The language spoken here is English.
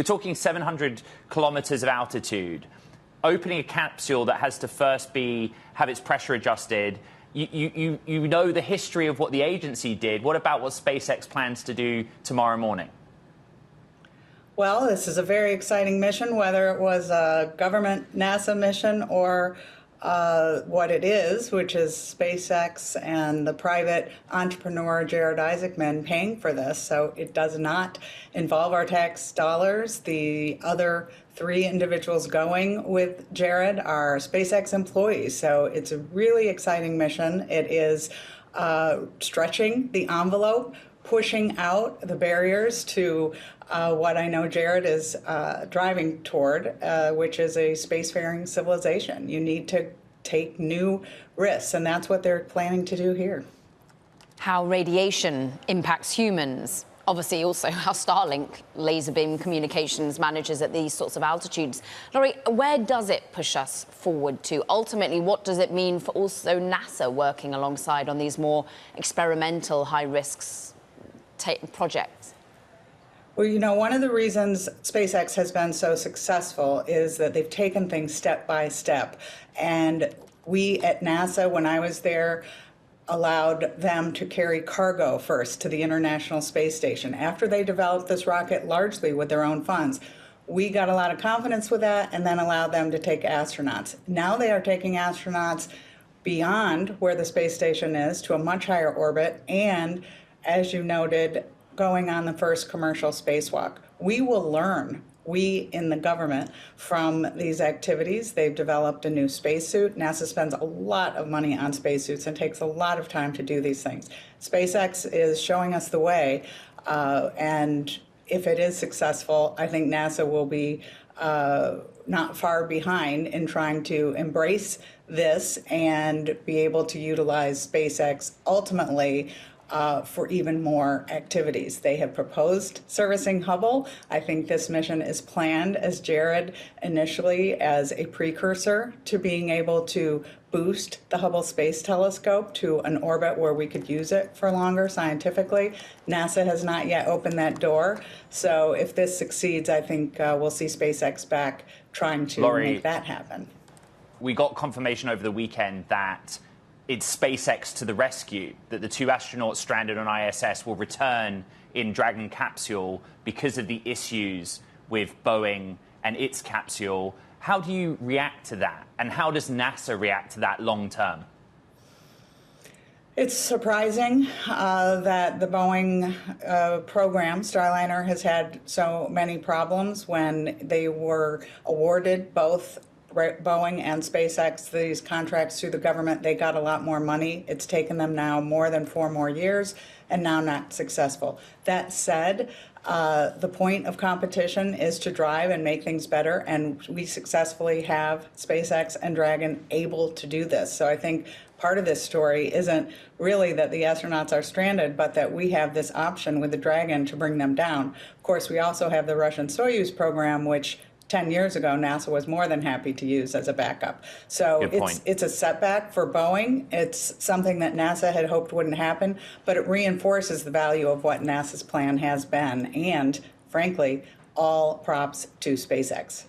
We're talking 700 kilometers of altitude. Opening a capsule that has to first have its pressure adjusted. You know the history of what the agency did. What about what SpaceX plans to do tomorrow morning? Well, this is a very exciting mission, whether it was a government NASA mission or what it is, which is SpaceX and the private entrepreneur Jared Isaacman paying for this. So it does not involve our tax dollars. The other 3 individuals going with Jared are SpaceX employees. So it's a really exciting mission. It is stretching the envelope, pushing out the barriers to what I know Jared is driving toward, which is a spacefaring civilization. You need to take new risks, and that's what they're planning to do here. How radiation impacts humans. Obviously, also how Starlink laser beam communications manages at these sorts of altitudes. Laurie, where does it push us forward to? Ultimately, what does it mean for also NASA working alongside on these more experimental, high-risks projects? Well, you know, one of the reasons SpaceX has been so successful is that they've taken things step by step. And we at NASA, when I was there, allowed them to carry cargo first to the International Space Station. After they developed this rocket largely with their own funds, we got a lot of confidence with that and then allowed them to take astronauts. Now they are taking astronauts beyond where the space station is to a much higher orbit and, as you noted, going on the first commercial spacewalk. We will learn, we in the government, from these activities. They've developed a new spacesuit. NASA spends a lot of money on spacesuits and takes a lot of time to do these things. SpaceX is showing us the way, and if it is successful, I think NASA will be not far behind in trying to embrace this and be able to utilize SpaceX ultimately for even more activities. They have proposed servicing Hubble. I think this mission is planned, as Jared initially, as a precursor to being able to boost the Hubble Space Telescope to an orbit where we could use it for longer scientifically. NASA has not yet opened that door. So if this succeeds, I think we'll see SpaceX back trying to make that happen. We got confirmation over the weekend that it's SpaceX to the rescue, that the 2 astronauts stranded on ISS will return in Dragon capsule because of the issues with Boeing and its capsule. How do you react to that? And how does NASA react to that long term? It's surprising that the Boeing program, Starliner, has had so many problems when they were awarded both Boeing and SpaceX these contracts through the government. They got a lot more money. It's taken them now more than 4 more years and now not successful. That said, the point of competition is to drive and make things better, and we successfully have SpaceX and Dragon able to do this. So I think part of this story isn't really that the astronauts are stranded, but that we have this option with the Dragon to bring them down. Of course, we also have the Russian Soyuz program, which 10 years ago, NASA was more than happy to use as a backup. So it's a setback for Boeing. It's something that NASA had hoped wouldn't happen, but it reinforces the value of what NASA's plan has been. And frankly, all props to SpaceX.